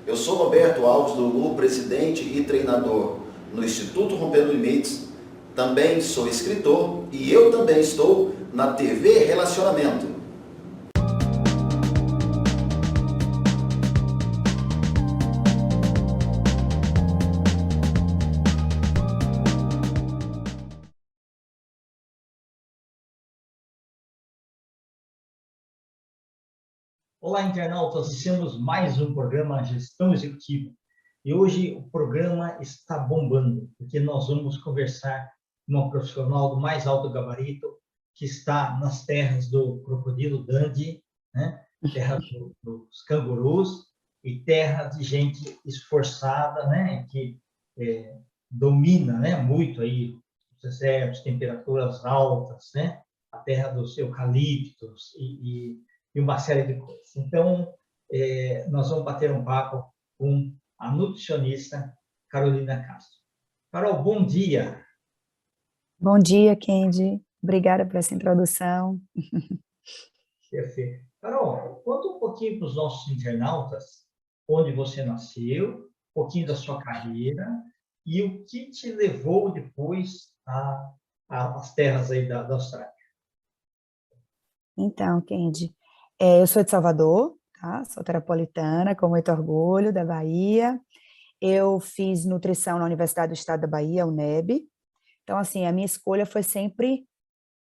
Eu sou Roberto Alves do Lu, presidente e treinador no Instituto Rompendo Limites. Também sou escritor e eu também estou na TV Relacionamento. Olá, internautas, iniciamos mais um programa Gestão Executiva. E hoje o programa está bombando, porque nós vamos conversar com uma profissional do mais alto gabarito, que está nas terras do crocodilo Dundee, né? Terra dos cangurus e terra de gente esforçada, né? Que domina, né? Muito aí os desertos, temperaturas altas, né? A terra dos eucaliptos e uma série de coisas. Então, nós vamos bater um papo com a nutricionista Carolina Castro. Carol, bom dia. Bom dia, Kendi. Obrigada por essa introdução. Perfeito. Carol, conta um pouquinho para os nossos internautas onde você nasceu, um pouquinho da sua carreira e o que te levou depois às terras aí da Austrália. Então, Kendi, eu sou de Salvador, tá? Sou terapolitana, com muito orgulho, da Bahia. Eu fiz nutrição na Universidade do Estado da Bahia, UNEB. Então, assim, a minha escolha foi sempre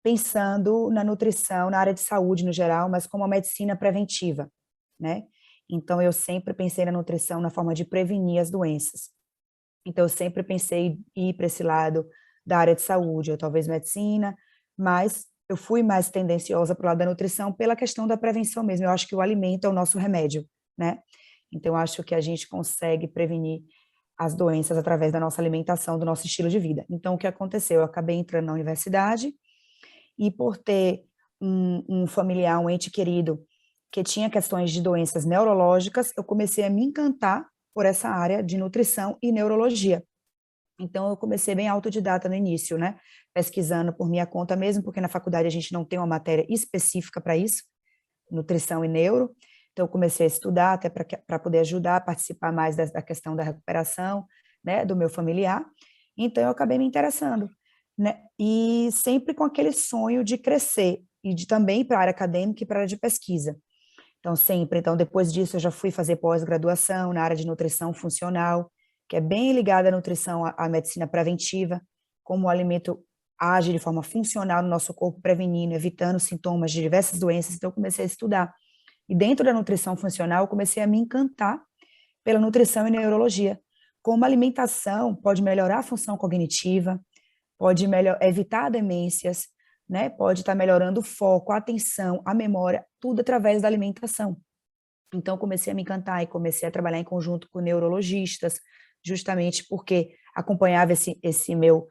pensando na nutrição, na área de saúde no geral, mas como uma medicina preventiva, né? Então, eu sempre pensei na nutrição na forma de prevenir as doenças. Então, eu sempre pensei em ir para esse lado da área de saúde, ou talvez medicina, mas eu fui mais tendenciosa para o lado da nutrição pela questão da prevenção mesmo. Eu acho que o alimento é o nosso remédio, né? Então, eu acho que a gente consegue prevenir as doenças através da nossa alimentação, do nosso estilo de vida. Então, o que aconteceu? Eu acabei entrando na universidade e por ter um familiar, um ente querido que tinha questões de doenças neurológicas, eu comecei a me encantar por essa área de nutrição e neurologia. Então, eu comecei bem autodidata no início, né? Pesquisando por minha conta mesmo, porque na faculdade a gente não tem uma matéria específica para isso, nutrição e neuro. Então, eu comecei a estudar até para poder ajudar a participar mais da questão da recuperação, né, do meu familiar. Então, eu acabei me interessando, né? E sempre com aquele sonho de crescer e de também ir para a área acadêmica e para a área de pesquisa. Então, sempre. Então, depois disso, eu já fui fazer pós-graduação na área de nutrição funcional, que é bem ligada à nutrição, à medicina preventiva, como o alimento age de forma funcional no nosso corpo, prevenindo, evitando sintomas de diversas doenças. Então, eu comecei a estudar. E dentro da nutrição funcional, eu comecei a me encantar pela nutrição e neurologia. Como a alimentação pode melhorar a função cognitiva, pode evitar demências, né? Pode estar melhorando o foco, a atenção, a memória, tudo através da alimentação. Então, comecei a me encantar e comecei a trabalhar em conjunto com neurologistas, justamente porque acompanhava esse meu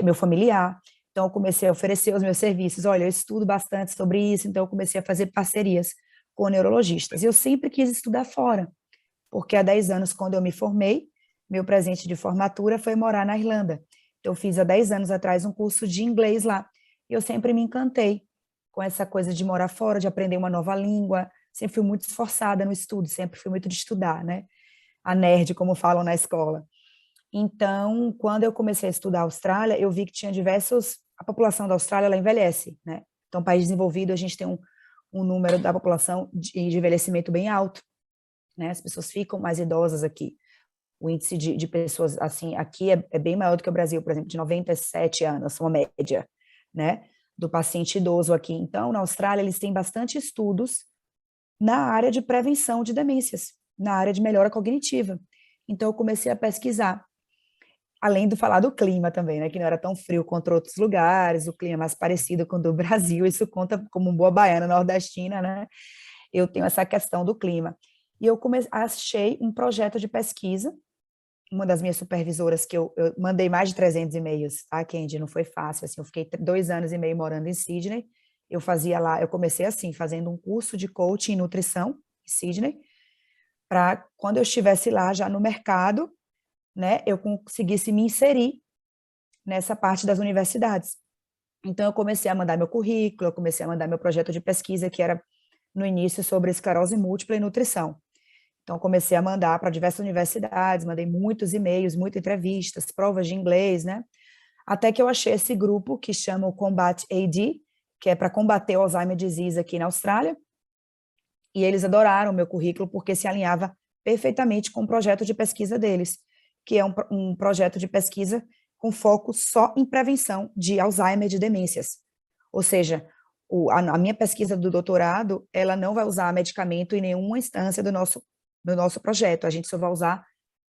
meu familiar. Então, eu comecei a oferecer os meus serviços. Olha, eu estudo bastante sobre isso, então eu comecei a fazer parcerias com neurologistas. E eu sempre quis estudar fora, porque há 10 anos, quando eu me formei, meu presente de formatura foi morar na Irlanda. Então, eu fiz há 10 anos atrás um curso de inglês lá. E eu sempre me encantei com essa coisa de morar fora, de aprender uma nova língua. Sempre fui muito esforçada no estudo, sempre fui muito de estudar, né? A nerd, como falam na escola. Então, quando eu comecei a estudar a Austrália, eu vi que tinha diversos... A população da Austrália, ela envelhece, né? Então, país desenvolvido, a gente tem um número da população de envelhecimento bem alto, né? As pessoas ficam mais idosas aqui. O índice de pessoas, assim, aqui é bem maior do que o Brasil, por exemplo, de 97 anos, uma média, né? Do paciente idoso aqui. Então, na Austrália, eles têm bastante estudos na área de prevenção de demências, na área de melhora cognitiva. Então, eu comecei a pesquisar. Além do falar do clima também, né? Que não era tão frio quanto outros lugares, o clima é mais parecido com o do Brasil, isso conta como uma boa baiana nordestina, né? Eu tenho essa questão do clima. E eu achei um projeto de pesquisa, uma das minhas supervisoras, que eu mandei mais de 300 e-mails, tá, Kendi? Não foi fácil, assim, eu fiquei 2 anos e meio morando em Sydney, eu fazia lá, eu comecei assim, fazendo um curso de coaching e nutrição em Sydney, para quando eu estivesse lá já no mercado, né, eu conseguisse me inserir nessa parte das universidades. Então, eu comecei a mandar meu currículo, eu comecei a mandar meu projeto de pesquisa, que era, no início, sobre esclerose múltipla e nutrição. Então, comecei a mandar para diversas universidades, mandei muitos e-mails, muitas entrevistas, provas de inglês, né? Até que eu achei esse grupo que chama o Combat AD, que é para combater o Alzheimer Disease aqui na Austrália, e eles adoraram o meu currículo porque se alinhava perfeitamente com o projeto de pesquisa deles, que é um projeto de pesquisa com foco só em prevenção de Alzheimer e de demências. Ou seja, a minha pesquisa do doutorado, ela não vai usar medicamento em nenhuma instância do nosso projeto, a gente só vai usar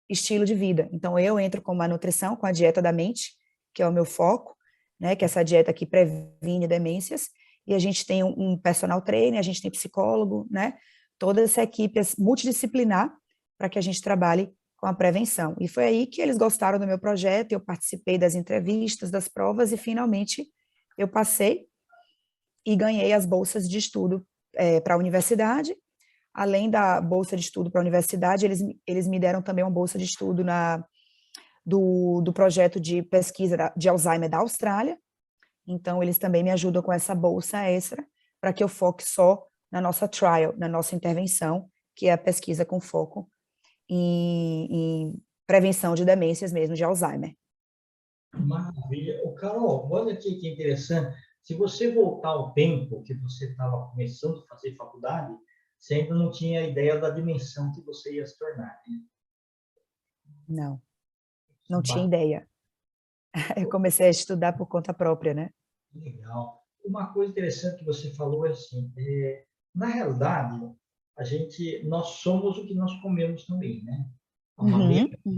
estilo de vida. Então, eu entro com uma nutrição, com a dieta da mente, que é o meu foco, né, que é essa dieta que previne demências, e a gente tem um personal trainer, a gente tem psicólogo, né, toda essa equipe multidisciplinar para que a gente trabalhe com a prevenção. E foi aí que eles gostaram do meu projeto, eu participei das entrevistas, das provas, e finalmente eu passei e ganhei as bolsas de estudo para a universidade. Além da bolsa de estudo para a universidade, eles me deram também uma bolsa de estudo do projeto de pesquisa de Alzheimer da Austrália. Então, eles também me ajudam com essa bolsa extra, para que eu foque só na nossa trial, na nossa intervenção, que é a pesquisa com foco em prevenção de demências mesmo, de Alzheimer. Maravilha. Ô, Carol, olha aqui que interessante. Se você voltar ao tempo que você estava começando a fazer faculdade, você ainda não tinha ideia da dimensão que você ia se tornar, né? Não tinha ideia. Eu comecei a estudar por conta própria, né? Legal. Uma coisa interessante que você falou é assim, na realidade, nós somos o que nós comemos também, né? A maneira que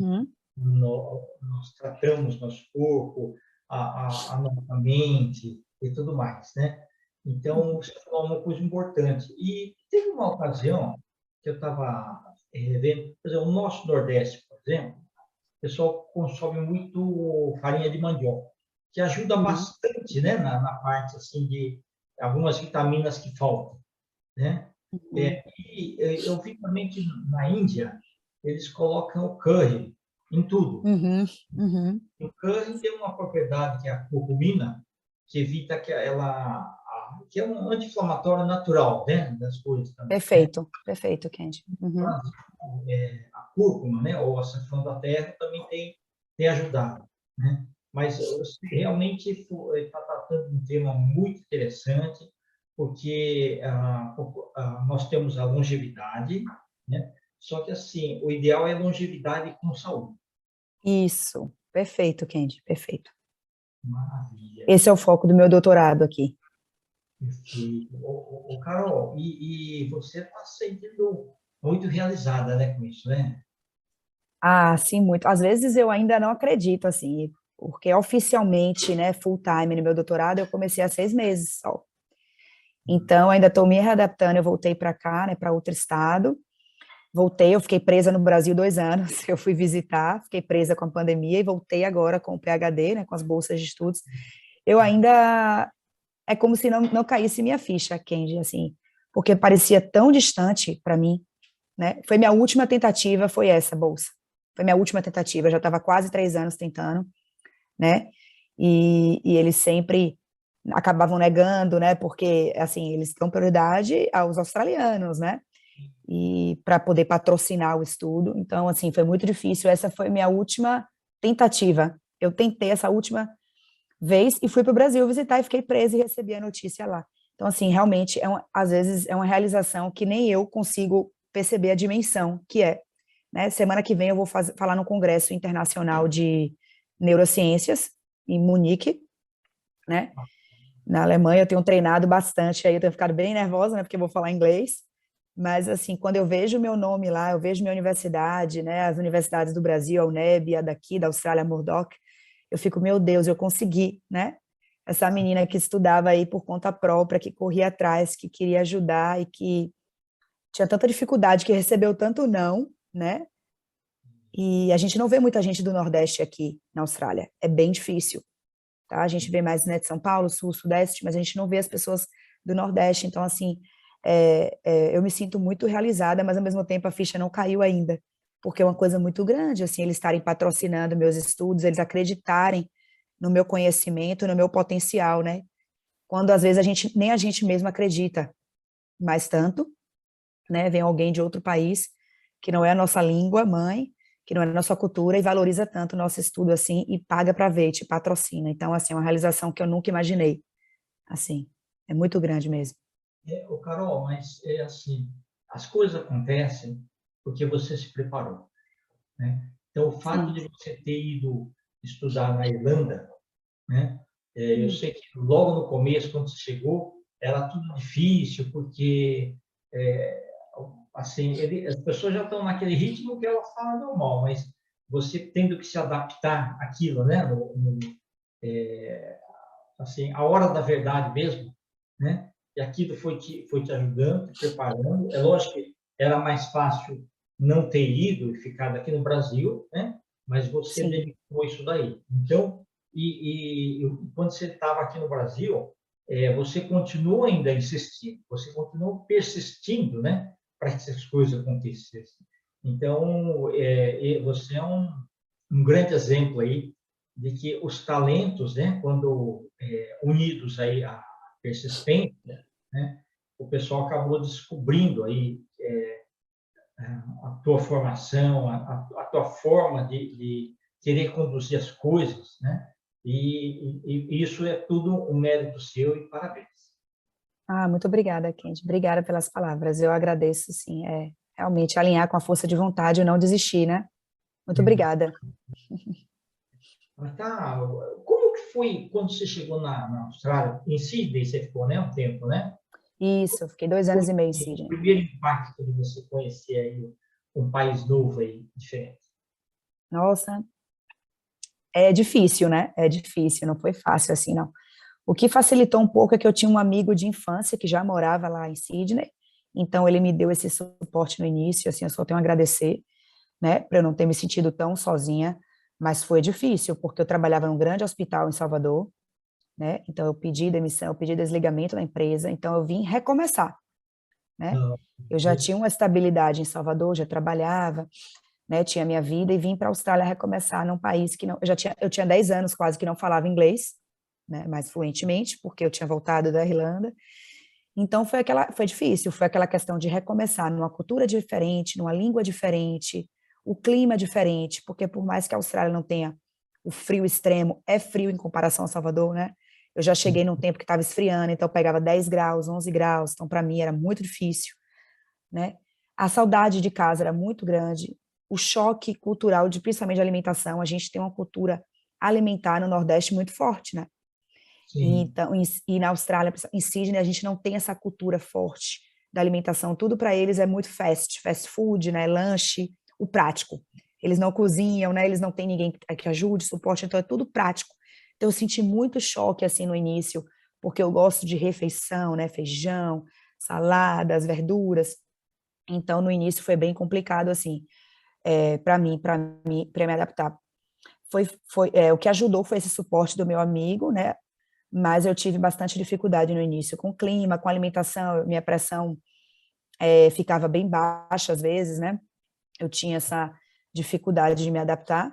nós tratamos nosso corpo, a nossa mente e tudo mais, né? Então, você falou uma coisa importante. E teve uma ocasião que eu estava vendo, por exemplo, o nosso Nordeste, por exemplo, o pessoal consome muito farinha de mandioca, que ajuda bastante, né, na parte assim de algumas vitaminas que faltam, né? E eu vi também que na Índia eles colocam o curry em tudo. O curry tem uma propriedade que é a curcumina, que evita que é um anti-inflamatório natural, né, das coisas também. Perfeito, perfeito, Kendi. A cúrcuma, né, ou a açafrão da terra também tem ajudado, né? Mas você realmente está tratando um tema muito interessante, porque nós temos a longevidade, né? Só que assim, o ideal é longevidade com saúde. Isso, perfeito, Kendi, perfeito. Maravilha. Esse é o foco do meu doutorado aqui. Perfeito. Carol, e você está se sentindo muito realizada, né, com isso, né? Ah, sim, muito. Às vezes eu ainda não acredito, assim, porque oficialmente, né, full time no meu doutorado, eu comecei há 6 meses só. Então, ainda estou me readaptando, eu voltei para cá, né, para outro estado. Voltei, eu fiquei presa no Brasil 2 anos, eu fui visitar, fiquei presa com a pandemia e voltei agora com o PhD, né, com as bolsas de estudos. Eu ainda, é como se não caísse minha ficha, Kendi, assim, porque parecia tão distante para mim, né? Foi minha última tentativa, foi essa bolsa. Foi minha última tentativa, eu já estava quase 3 anos tentando, né? E eles sempre acabavam negando, né? Porque, assim, eles dão prioridade aos australianos, né? E para poder patrocinar o estudo. Então, assim, foi muito difícil. Essa foi minha última tentativa. Eu tentei essa última vez e fui para o Brasil visitar e fiquei presa e recebi a notícia lá. Então, assim, realmente, às vezes é uma realização que nem eu consigo perceber a dimensão que é, né? Semana que vem eu vou falar no Congresso Internacional de Neurociências, em Munique, né? Na Alemanha. Eu tenho treinado bastante aí, eu tenho ficado bem nervosa, né? Porque eu vou falar inglês. Mas, assim, quando eu vejo o meu nome lá, eu vejo minha universidade, né? As universidades do Brasil, a UNEB, a daqui, da Austrália, a Murdoch, eu fico, meu Deus, eu consegui, né? Essa menina que estudava aí por conta própria, que corria atrás, que queria ajudar e que tinha tanta dificuldade, que recebeu tanto não, né? E a gente não vê muita gente do Nordeste aqui na Austrália, é bem difícil, tá? A gente vê mais, né, de São Paulo, Sul, Sudeste, mas a gente não vê as pessoas do Nordeste, então, assim, eu me sinto muito realizada, mas ao mesmo tempo a ficha não caiu ainda, porque é uma coisa muito grande, assim, eles estarem patrocinando meus estudos, eles acreditarem no meu conhecimento, no meu potencial, né? Quando às vezes nem a gente mesmo acredita, mas tanto, né? Vem alguém de outro país que não é a nossa língua mãe, que não é a nossa cultura, e valoriza tanto o nosso estudo assim, e paga para ver, te patrocina. Então, assim, é uma realização que eu nunca imaginei. Assim, é muito grande mesmo. Ô, Carol, mas é assim, as coisas acontecem porque você se preparou, né? Então, o fato Sim. de você ter ido estudar na Irlanda, né? Eu Hum. sei que logo no começo, quando você chegou, era tudo difícil, porque é, assim, as pessoas já estão naquele ritmo que ela fala normal, mas você tendo que se adaptar àquilo, né? Assim, a hora da verdade mesmo, né? E aquilo foi te ajudando, te preparando. É lógico que era mais fácil não ter ido e ficado aqui no Brasil, né? Mas você Sim. dedicou isso daí. Então, quando você estava aqui no Brasil, você continuou ainda insistindo, você continuou persistindo, né? Para que essas coisas acontecessem. Então, você é um grande exemplo aí de que os talentos, né, quando unidos aí à persistência, né, o pessoal acabou descobrindo aí a tua formação, a tua forma de querer conduzir as coisas, né? E isso é tudo um mérito seu e parabéns. Ah, muito obrigada, Kendi. Obrigada pelas palavras. Eu agradeço, sim. É realmente alinhar com a força de vontade e não desistir, né? Muito obrigada. Mas tá, como que foi quando você chegou na Austrália? Em Sydney você ficou, né, um tempo, né? Isso, eu fiquei 2 anos e meio em O Sydney. primeiro impacto de você conhecer aí um país novo aí, diferente? Nossa, é difícil, né? É difícil, não foi fácil assim, não. O que facilitou um pouco é que eu tinha um amigo de infância que já morava lá em Sydney, então ele me deu esse suporte no início, assim, eu só tenho a agradecer, né, para eu não ter me sentido tão sozinha, mas foi difícil, porque eu trabalhava num grande hospital em Salvador, né, então eu pedi demissão, eu pedi desligamento da empresa, então eu vim recomeçar, né, Não, eu já tinha uma estabilidade em Salvador, já trabalhava, né, tinha minha vida e vim para a Austrália recomeçar num país que não, eu tinha 10 anos quase que não falava inglês, né, mais fluentemente, porque eu tinha voltado da Irlanda. Então foi difícil, foi aquela questão de recomeçar numa cultura diferente, numa língua diferente, o clima diferente, porque por mais que a Austrália não tenha o frio extremo, é frio em comparação a Salvador, né? Eu já cheguei num tempo que estava esfriando, então eu pegava 10 graus, 11 graus, então para mim era muito difícil, né? A saudade de casa era muito grande, o choque cultural de principalmente de alimentação, a gente tem uma cultura alimentar no Nordeste muito forte, né? sim, Então, e na Austrália, em Sydney, a gente não tem essa cultura forte da alimentação. Tudo para eles é muito fast food, né? Lanche, o prático. Eles não cozinham, né? Eles não têm ninguém que ajude, suporte, então é tudo prático. Então eu senti muito choque assim no início, porque eu gosto de refeição, né? Feijão, saladas, verduras. Então no início foi bem complicado assim, para me adaptar. O que ajudou foi esse suporte do meu amigo, né? Mas eu tive bastante dificuldade no início com o clima, com a alimentação, minha pressão ficava bem baixa às vezes, né? Eu tinha essa dificuldade de me adaptar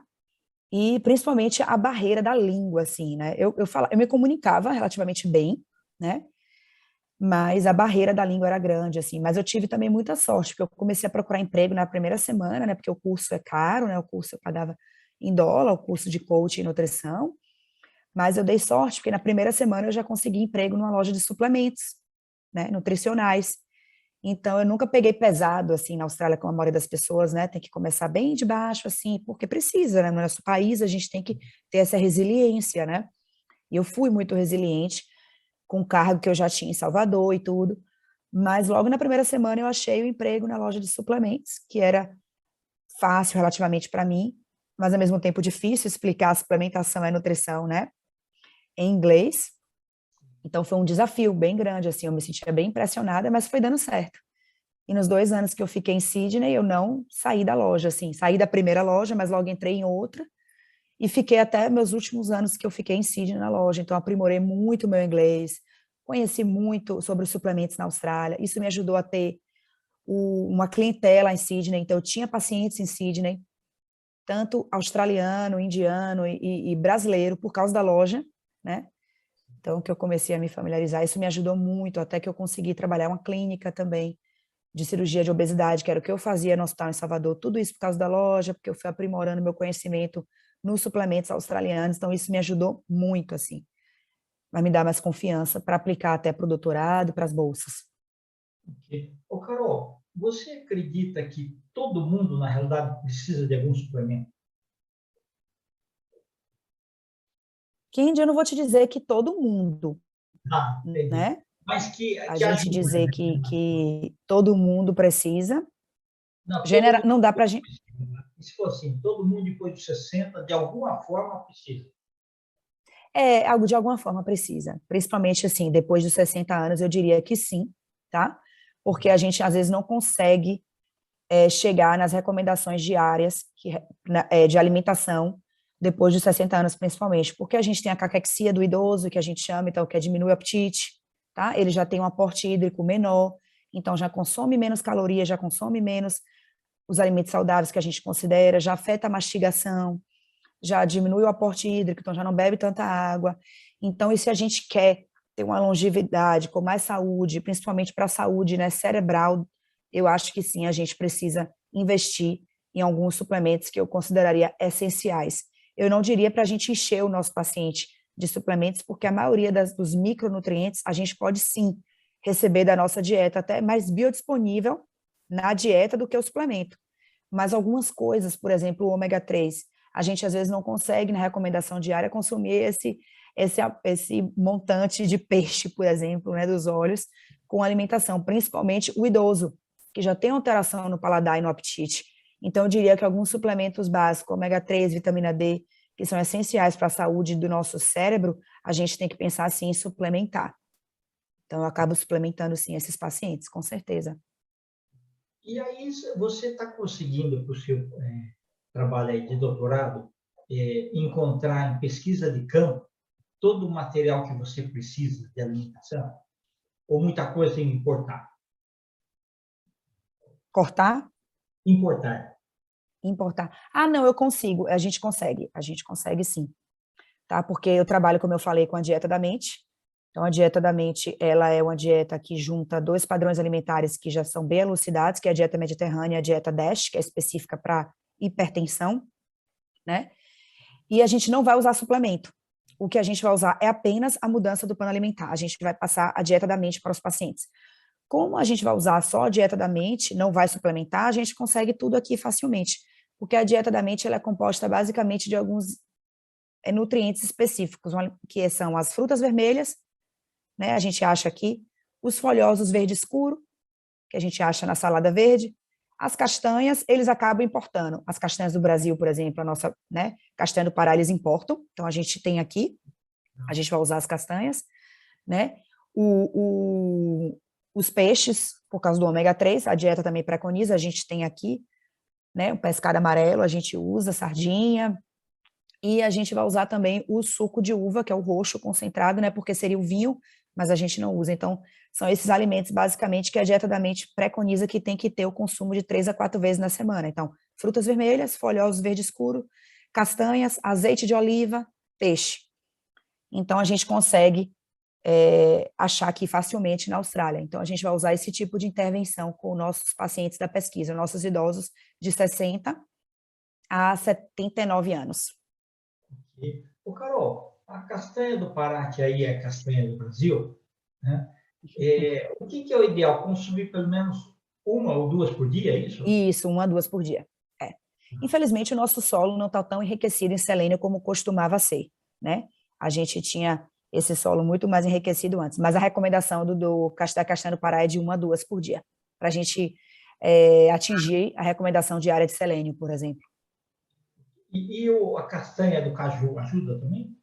e principalmente a barreira da língua, assim, né? Eu me comunicava relativamente bem, né? Mas a barreira da língua era grande, assim. Mas eu tive também muita sorte, porque eu comecei a procurar emprego na primeira semana, né? Porque o curso é caro, né? O curso eu pagava em dólar, o curso de coaching e nutrição. Mas eu dei sorte, porque na primeira semana eu já consegui emprego numa loja de suplementos, né, nutricionais. Então, eu nunca peguei pesado, assim, na Austrália, como a maioria das pessoas, né, tem que começar bem de baixo, assim, porque precisa, né, no nosso país a gente tem que ter essa resiliência, né, e eu fui muito resiliente, com o cargo que eu já tinha em Salvador e tudo, mas logo na primeira semana eu achei o emprego na loja de suplementos, que era fácil relativamente para mim, mas ao mesmo tempo difícil explicar a suplementação e a nutrição, né, em inglês. Então foi um desafio bem grande, assim, eu me sentia bem impressionada, mas foi dando certo. E nos 2 anos que eu fiquei em Sydney, eu não saí da loja, assim, saí da primeira loja, mas logo entrei em outra, e fiquei até meus últimos anos que eu fiquei em Sydney na loja, então aprimorei muito o meu inglês, conheci muito sobre os suplementos na Austrália, isso me ajudou a ter uma clientela em Sydney, então eu tinha pacientes em Sydney, tanto australiano, indiano e brasileiro, por causa da loja, né? Então, que eu comecei a me familiarizar, isso me ajudou muito, até que eu consegui trabalhar uma clínica também, de cirurgia de obesidade, que era o que eu fazia no hospital em Salvador, tudo isso por causa da loja, porque eu fui aprimorando meu conhecimento nos suplementos australianos, então isso me ajudou muito, assim, vai me dar mais confiança para aplicar até para o doutorado, para as bolsas. Ok. Ô, Carol, você acredita que todo mundo, na realidade, precisa de algum suplemento? Kendi, eu não vou te dizer que todo mundo, Ah, entendi. né? Mas A que gente ajuda, dizer né? que todo mundo precisa, Não, todo mundo não dá para a gente. precisa, né? E se for assim, todo mundo depois dos 60, de alguma forma, precisa. De alguma forma precisa, principalmente assim, depois dos 60 anos, eu diria que sim, tá? Porque a gente às vezes não consegue chegar nas recomendações diárias de alimentação depois dos 60 anos, principalmente, porque a gente tem a caquexia do idoso, que a gente chama, então, que diminui o apetite, tá? Ele já tem um aporte hídrico menor, então já consome menos calorias, já consome menos os alimentos saudáveis que a gente considera, já afeta a mastigação, já diminui o aporte hídrico, então já não bebe tanta água. Então, e se a gente quer ter uma longevidade com mais saúde, principalmente para a saúde, né, cerebral, eu acho que sim, a gente precisa investir em alguns suplementos que eu consideraria essenciais. Eu não diria para a gente encher o nosso paciente de suplementos, porque a maioria dos micronutrientes a gente pode sim receber da nossa dieta, até mais biodisponível na dieta do que o suplemento. Mas algumas coisas, por exemplo, o ômega 3, a gente às vezes não consegue, na recomendação diária, consumir esse montante de peixe, por exemplo, né, dos óleos, com alimentação, principalmente o idoso, que já tem alteração no paladar e no apetite. Então, eu diria que alguns suplementos básicos, ômega 3, vitamina D, que são essenciais para a saúde do nosso cérebro, a gente tem que pensar, assim, em suplementar. Então, eu acabo suplementando, sim, esses pacientes, com certeza. E aí, você está conseguindo, para o seu trabalho aí de doutorado, encontrar em pesquisa de campo todo o material que você precisa de alimentação? Ou muita coisa tem que importar? Cortar? Importar. Importar. Ah, não, eu consigo, a gente consegue sim, tá? Porque eu trabalho, como eu falei, com a dieta da mente. Então, a dieta da mente, ela é uma dieta que junta dois padrões alimentares que já são bem elucidados, que é a dieta mediterrânea e a dieta DASH, que é específica para hipertensão, né? E a gente não vai usar suplemento. O que a gente vai usar é apenas a mudança do plano alimentar. A gente vai passar a dieta da mente para os pacientes. Como a gente vai usar só a dieta da mente, não vai suplementar, a gente consegue tudo aqui facilmente. Porque a dieta da mente ela é composta basicamente de alguns nutrientes específicos, que são as frutas vermelhas, né? A gente acha aqui os folhosos verde escuro, que a gente acha na salada verde. As castanhas, eles acabam importando. As castanhas do Brasil, por exemplo, a nossa, né, castanha do Pará, eles importam. Então, a gente tem aqui, a gente vai usar as castanhas, né? Os peixes, por causa do ômega 3, a dieta também preconiza, a gente tem aqui, né, o pescado amarelo, a gente usa sardinha, e a gente vai usar também o suco de uva, que é o roxo concentrado, né, porque seria o vinho, mas a gente não usa. Então, são esses alimentos, basicamente, que a dieta da mente preconiza que tem que ter o consumo de 3 a 4 vezes na semana. Então, frutas vermelhas, folhosos verde escuro, castanhas, azeite de oliva, peixe. Então, a gente consegue achar aqui facilmente na Austrália. Então, a gente vai usar esse tipo de intervenção com nossos pacientes da pesquisa, nossos idosos de 60 a 79 anos. Ô, Carol, a castanha do Pará, que aí é a castanha do Brasil, né? O que é o ideal? Consumir pelo menos uma ou duas por dia, é isso? Isso, 1 a 2 por dia. Infelizmente, o nosso solo não está tão enriquecido em selênio como costumava ser, né? A gente tinha esse solo muito mais enriquecido antes, mas a recomendação da castanha do Pará é de 1 a 2 por dia, para a gente atingir a recomendação diária de selênio, por exemplo. E a castanha do caju ajuda também?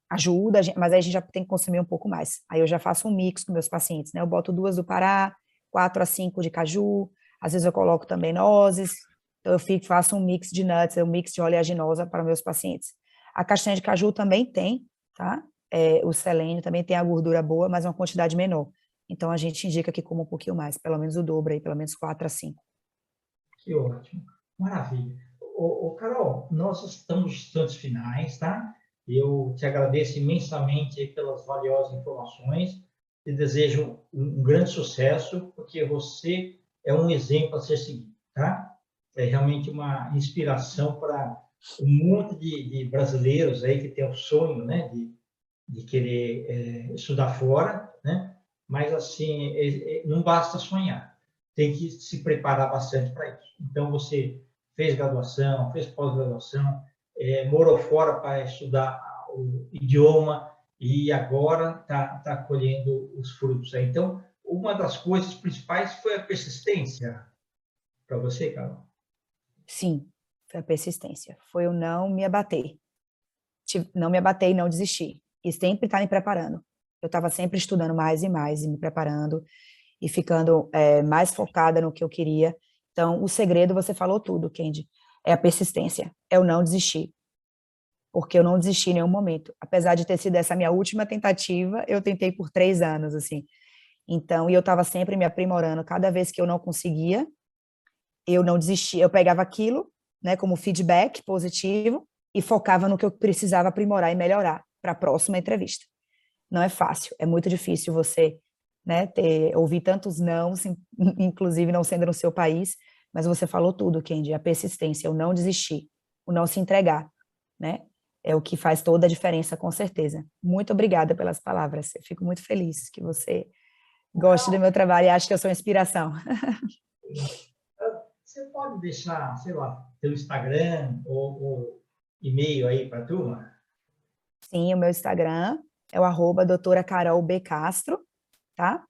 Ajuda, mas aí a gente já tem que consumir um pouco mais. Aí eu já faço um mix com meus pacientes, né? Eu boto 2 do Pará, 4 a 5 de caju, às vezes eu coloco também nozes, então eu faço um mix de nuts, um mix de oleaginosa para meus pacientes. A castanha de caju também tem, tá? O selênio também tem a gordura boa, mas uma quantidade menor. Então a gente indica que coma um pouquinho mais, pelo menos o dobro aí, pelo menos 4 a 5. Que ótimo. Maravilha. Carol, nós estamos nos instantes finais, tá? Eu te agradeço imensamente aí pelas valiosas informações e desejo um grande sucesso, porque você é um exemplo a ser seguido, tá? É realmente uma inspiração para um monte de brasileiros aí que tem o sonho, né, de querer estudar fora, né? Mas, assim, não basta sonhar, tem que se preparar bastante para isso. Então, você fez graduação, fez pós-graduação, morou fora para estudar o idioma e agora está colhendo os frutos. Então, uma das coisas principais foi a persistência para você, Carol? Sim, foi a persistência. Foi eu não me abater. Não me abater e não desistir. E sempre estar me preparando. Eu estava sempre estudando mais e mais e me preparando e ficando mais focada no que eu queria. Então, o segredo, você falou tudo, Kendi, é a persistência, é o não desistir. Porque eu não desisti em nenhum momento. Apesar de ter sido essa minha última tentativa, eu tentei por 3 anos, assim. Então, e eu estava sempre me aprimorando. Cada vez que eu não conseguia, eu não desistia. Eu pegava aquilo, né, como feedback positivo e focava no que eu precisava aprimorar e melhorar para a próxima entrevista. Não é fácil, é muito difícil você, né, ouvir tantos nãos, inclusive não sendo no seu país, mas você falou tudo, Kendi, a persistência, o não desistir, o não se entregar, né, é o que faz toda a diferença, com certeza. Muito obrigada pelas palavras, eu fico muito feliz que você goste do meu trabalho e ache que eu sou inspiração. Você pode deixar, sei lá, teu Instagram ou e-mail aí para a turma? Sim, o meu Instagram é o @doutora Carol B. Castro, tá?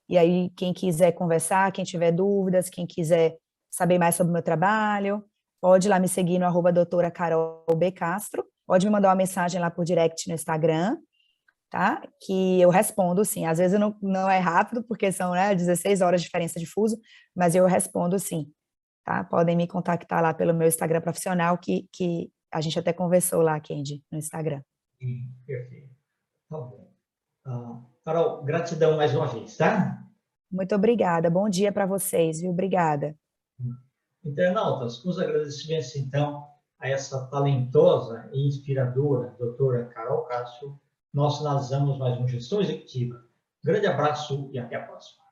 E aí, quem quiser conversar, quem tiver dúvidas, quem quiser saber mais sobre o meu trabalho, pode ir lá me seguir no @doutora Carol B. Castro, pode me mandar uma mensagem lá por direct no Instagram, tá? Que eu respondo, sim. Às vezes não é rápido, porque são, né, 16 horas de diferença de fuso, mas eu respondo, sim, tá? Podem me contactar lá pelo meu Instagram profissional, que a gente até conversou lá, Kendi, no Instagram. Sim, perfeito. Tá bom. Carol, gratidão mais uma vez, tá? Muito obrigada. Bom dia para vocês, viu? Obrigada. Internautas, os agradecimentos, então, a essa talentosa e inspiradora doutora Carol Castro, nós finalizamos mais um Gestão Executiva. Grande abraço e até a próxima.